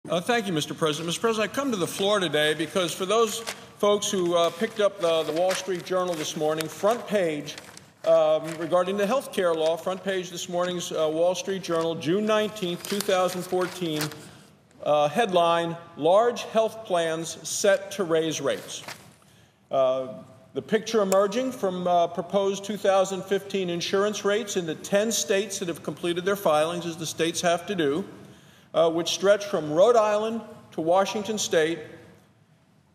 Thank you, Mr. President. Mr. President, I come to the floor today because for those folks who picked up the Wall Street Journal this morning, front page regarding the health care law, front page this morning's Wall Street Journal, June 19th, 2014, headline, Large Health Plans Set to Raise Rates. The picture emerging from proposed 2015 insurance rates in the 10 states that have completed their filings, as the states have to do, which stretch from Rhode Island to Washington State.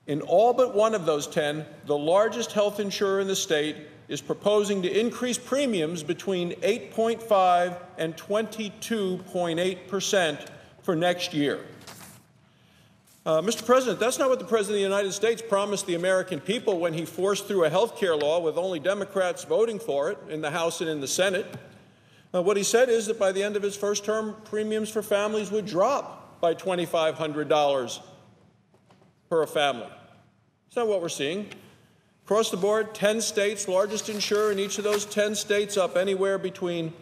In all but one of those 10, the largest health insurer in the state is proposing to increase premiums between 8.5 and 22.8% for next year. Mr. President, that's not what the President of the United States promised the American people when he forced through a health care law with only Democrats voting for it in the House and in the Senate. What he said is that by the end of his first term, premiums for families would drop by $2,500 per a family. That's not what we're seeing. Across the board, 10 states, largest insurer in each of those 10 states, up anywhere between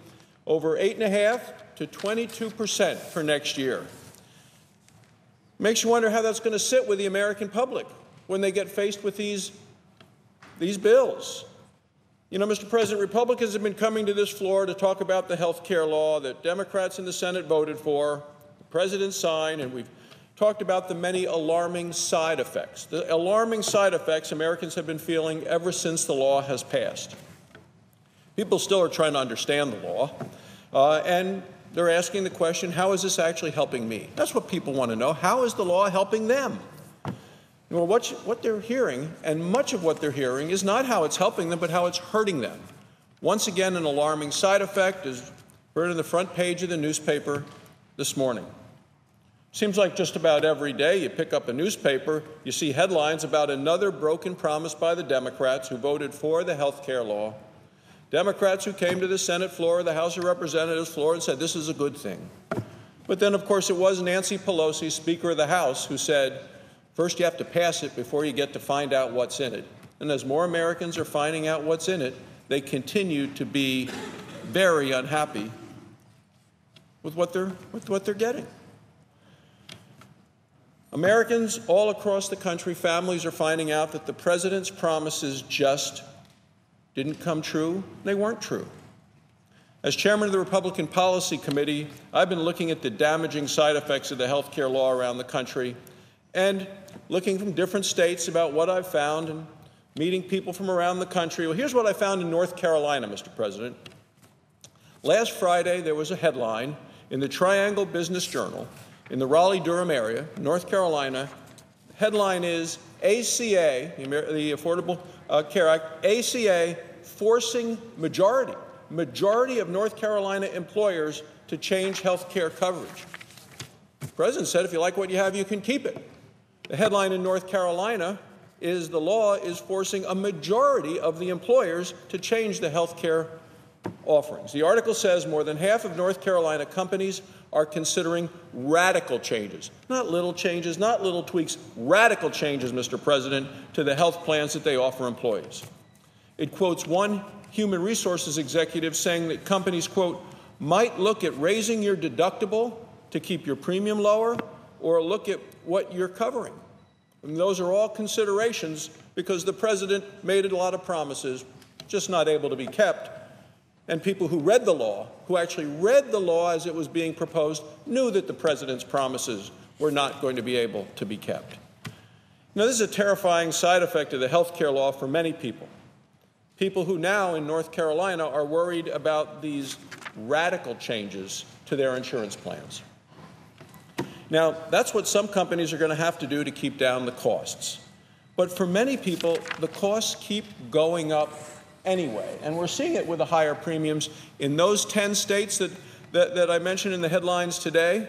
over 8.5% to 22% for next year. Makes you wonder how that's going to sit with the American public when they get faced with these bills. You know, Mr. President, Republicans have been coming to this floor to talk about the health care law that Democrats in the Senate voted for, the President signed, and we've talked about the many alarming side effects. The alarming side effects Americans have been feeling ever since the law has passed. People still are trying to understand the law, and they're asking the question, how is this actually helping me? That's what people want to know. How is the law helping them? Well, what they're hearing, and much of what they're hearing, is not how it's helping them, but how it's hurting them. Once again, an alarming side effect is heard on the front page of the newspaper this morning. Seems like just about every day you pick up a newspaper, you see headlines about another broken promise by the Democrats who voted for the health care law. Democrats who came to the Senate floor, the House of Representatives floor, and said this is a good thing. But then, of course, it was Nancy Pelosi, Speaker of the House, who said, first you have to pass it before you get to find out what's in it. And as more Americans are finding out what's in it, they continue to be very unhappy with what they're getting. Americans all across the country, families are finding out that the President's promises just didn't come true. They weren't true. As chairman of the Republican Policy Committee, I've been looking at the damaging side effects of the health care law around the country and looking from different states about what I've found and meeting people from around the country. Well, here's what I found in North Carolina, Mr. President. Last Friday, there was a headline in the Triangle Business Journal in the Raleigh-Durham area, North Carolina. Headline is ACA, the Affordable Care Act, ACA forcing majority of North Carolina employers to change health care coverage. The President said if you like what you have, you can keep it. The headline in North Carolina is the law is forcing a majority of the employers to change the health care offerings. The article says more than half of North Carolina companies are considering radical changes, not little changes, not little tweaks, radical changes, Mr. President, to the health plans that they offer employees. It quotes one human resources executive saying that companies, quote, might look at raising your deductible to keep your premium lower or look at what you're covering. And those are all considerations because the President made a lot of promises, just not able to be kept. And people who read the law, who actually read the law as it was being proposed, knew that the President's promises were not going to be able to be kept. Now, this is a terrifying side effect of the health care law for many people. People who now in North Carolina are worried about these radical changes to their insurance plans. Now, that's what some companies are going to have to do to keep down the costs. But for many people, the costs keep going up anyway, and we're seeing it with the higher premiums in those 10 states that I mentioned in the headlines today.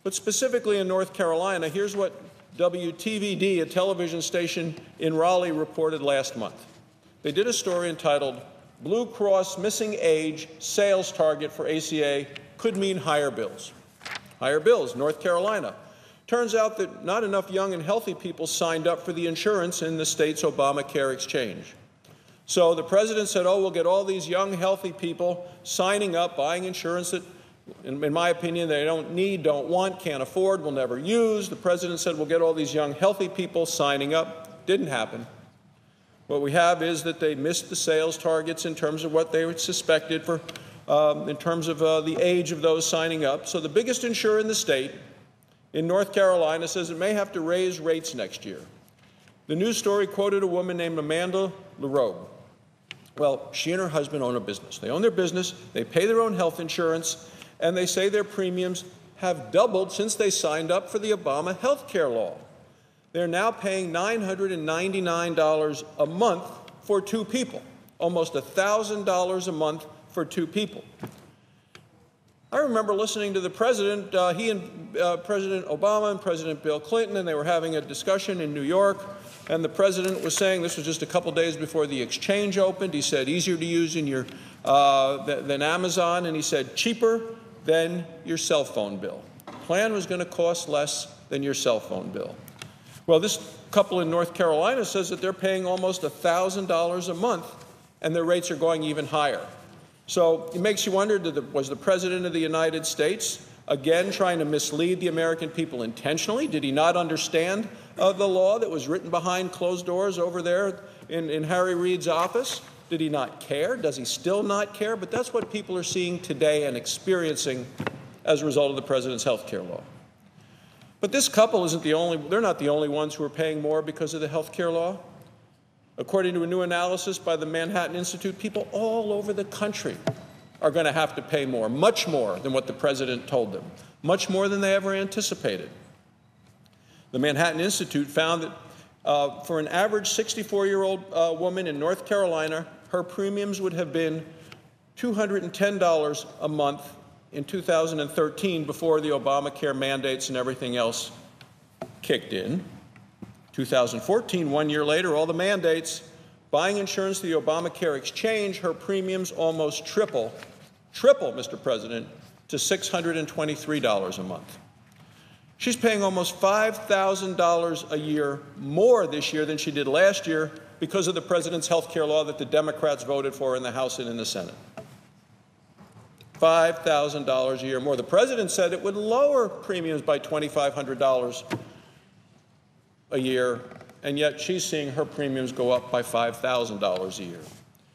But specifically in North Carolina, here's what WTVD, a television station in Raleigh, reported last month. They did a story entitled, Blue Cross Missing Age Sales Target for ACA Could Mean Higher Bills. Higher bills, North Carolina. Turns out that not enough young and healthy people signed up for the insurance in the state's Obamacare exchange. So the President said, oh, we'll get all these young, healthy people signing up, buying insurance that in my opinion, they don't need, don't want, can't afford, will never use. The president said we'll get all these young, healthy people signing up. Didn't happen. What we have is that they missed the sales targets in terms of what they suspected for, in terms of the age of those signing up. So the biggest insurer in the state, in North Carolina, says it may have to raise rates next year. The news story quoted a woman named Amanda LaRobe. Well, she and her husband own a business. They own their business, they pay their own health insurance, and they say their premiums have doubled since they signed up for the Obama health care law. They're now paying $999 a month for two people, almost $1,000 a month for two people. I remember listening to the president, he and President Obama and President Bill Clinton, and they were having a discussion in New York, and the president was saying, this was just a couple days before the exchange opened, he said, easier to use in your, than Amazon, and he said, cheaper than your cell phone bill. The plan was going to cost less than your cell phone bill. Well, this couple in North Carolina says that they're paying almost $1,000 a month, and their rates are going even higher. So it makes you wonder, was the President of the United States, again, trying to mislead the American people intentionally? Did he not understand the law that was written behind closed doors over there in Harry Reid's office? Did he not care? Does he still not care? But that's what people are seeing today and experiencing as a result of the President's health care law. But this couple isn't the only, they're not the only ones who are paying more because of the health care law. According to a new analysis by the Manhattan Institute, people all over the country are going to have to pay more, much more than what the President told them, much more than they ever anticipated. The Manhattan Institute found that for an average 64-year-old woman in North Carolina, her premiums would have been $210 a month in 2013 before the Obamacare mandates and everything else kicked in. 2014, 1 year later, all the mandates, buying insurance through the Obamacare exchange, her premiums almost triple, Mr. President, to $623 a month. She's paying almost $5,000 a year more this year than she did last year because of the President's health care law that the Democrats voted for in the House and in the Senate. $5,000 a year more. The President said it would lower premiums by $2,500 a year, and yet she's seeing her premiums go up by $5,000 a year.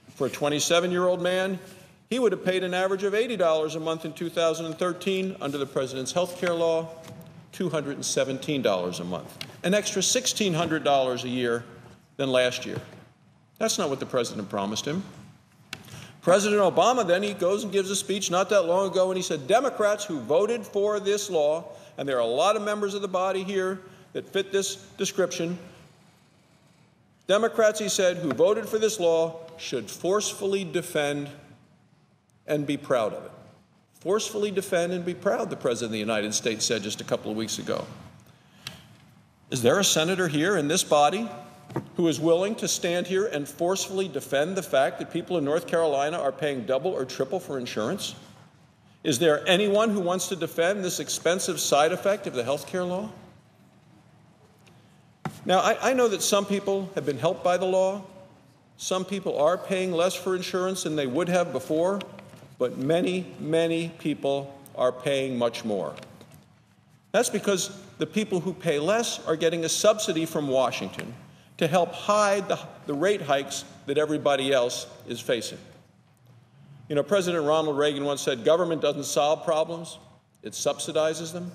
For a 27-year-old man, he would have paid an average of $80 a month in 2013 under the President's health care law, $217 a month, an extra $1,600 a year than last year. That's not what the President promised him. President Obama, then, he goes and gives a speech not that long ago, and he said, Democrats who voted for this law, and there are a lot of members of the body here that fit this description, Democrats, he said, who voted for this law should forcefully defend and be proud of it. Forcefully defend and be proud, the President of the United States said just a couple of weeks ago. Is there a senator here in this body who is willing to stand here and forcefully defend the fact that people in North Carolina are paying double or triple for insurance? Is there anyone who wants to defend this expensive side effect of the health care law? Now, I know that some people have been helped by the law. Some people are paying less for insurance than they would have before, but many, many people are paying much more. That's because the people who pay less are getting a subsidy from Washington to help hide the rate hikes that everybody else is facing. You know, President Ronald Reagan once said, government doesn't solve problems, it subsidizes them.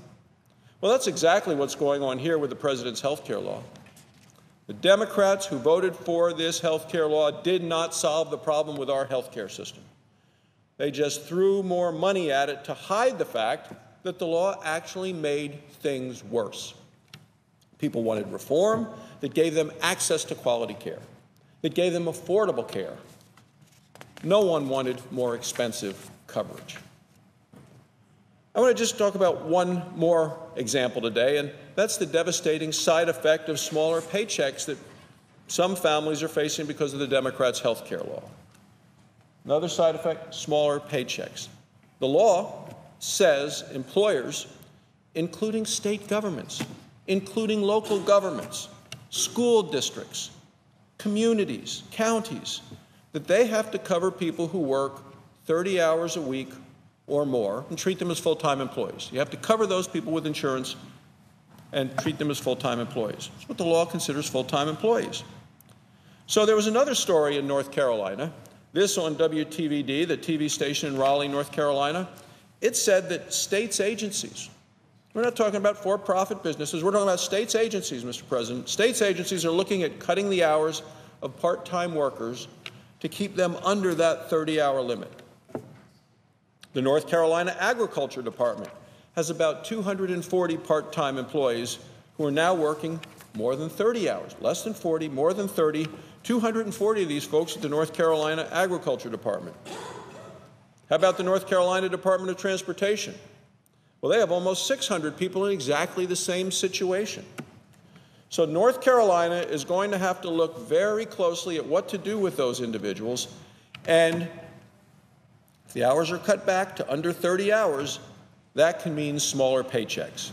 Well, that's exactly what's going on here with the President's health care law. The Democrats who voted for this health care law did not solve the problem with our health care system. They just threw more money at it to hide the fact that the law actually made things worse. People wanted reform that gave them access to quality care, that gave them affordable care. No one wanted more expensive coverage. I want to just talk about one more example today, and that's the devastating side effect of smaller paychecks that some families are facing because of the Democrats' health care law. Another side effect, smaller paychecks. The law says employers, including state governments, including local governments, school districts, communities, counties, that they have to cover people who work 30 hours a week or more and treat them as full-time employees. You have to cover those people with insurance and treat them as full-time employees. That's what the law considers full-time employees. So there was another story in North Carolina, this on WTVD, the TV station in Raleigh, North Carolina. It said that states' agencies, we're not talking about for-profit businesses, we're talking about states' agencies, Mr. President. States' agencies are looking at cutting the hours of part-time workers to keep them under that 30-hour limit. The North Carolina Agriculture Department has about 240 part-time employees who are now working more than 30 hours, less than 40, more than 30, 240 of these folks at the North Carolina Agriculture Department. How about the North Carolina Department of Transportation? Well, they have almost 600 people in exactly the same situation. So North Carolina is going to have to look very closely at what to do with those individuals, and if the hours are cut back to under 30 hours, that can mean smaller paychecks.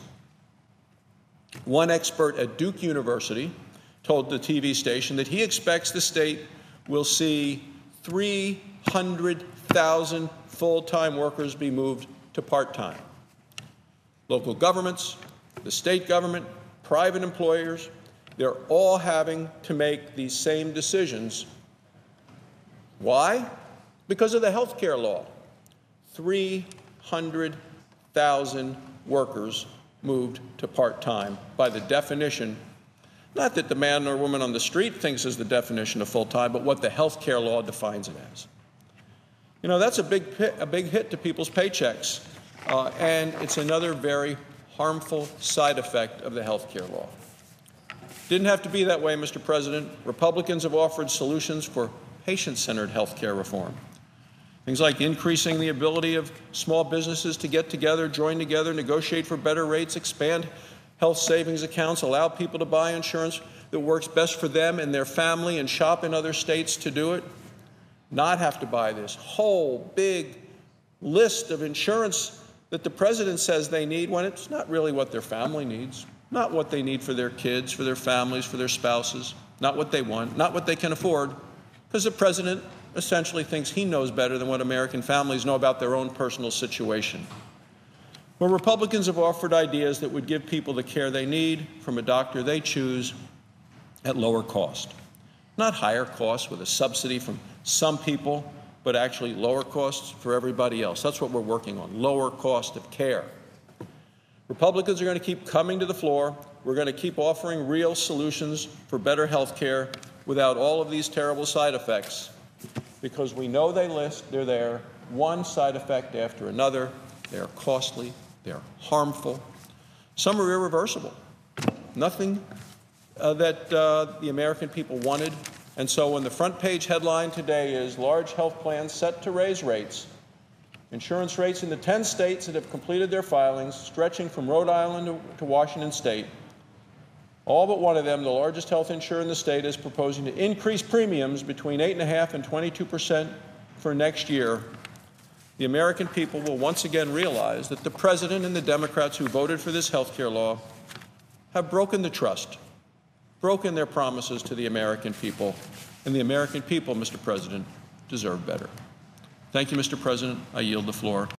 One expert at Duke University told the TV station that he expects the state will see 300,000 full-time workers be moved to part-time. Local governments, the state government, private employers, they're all having to make these same decisions. Why? Because of the health care law. 300,000 workers moved to part-time by the definition, not that the man or woman on the street thinks is the definition of full-time, but what the health care law defines it as. You know, that's a big hit to people's paychecks, and it's another very harmful side effect of the health care law. Didn't have to be that way, Mr. President. Republicans have offered solutions for patient-centered health care reform. Things like increasing the ability of small businesses to get together, join together, negotiate for better rates, expand health savings accounts, allow people to buy insurance that works best for them and their family, and shop in other states to do it. Not have to buy this whole big list of insurance that the president says they need when it's not really what their family needs, not what they need for their kids, for their families, for their spouses, not what they want, not what they can afford, because the president essentially thinks he knows better than what American families know about their own personal situation. Well, Republicans have offered ideas that would give people the care they need from a doctor they choose at lower cost. Not higher costs with a subsidy from some people, but actually lower costs for everybody else. That's what we're working on, lower cost of care. Republicans are going to keep coming to the floor. We're going to keep offering real solutions for better health care without all of these terrible side effects, because we know they're there, one side effect after another. They're costly, they're harmful. Some are irreversible. Nothing that the American people wanted. And so when the front page headline today is large health plans set to raise rates, insurance rates in the 10 states that have completed their filings, stretching from Rhode Island to Washington State, all but one of them, the largest health insurer in the state, is proposing to increase premiums between 8.5% and 22% for next year. The American people will once again realize that the president and the Democrats who voted for this health care law have broken the trust, broken their promises to the American people, and the American people, Mr. President, deserve better. Thank you, Mr. President. I yield the floor.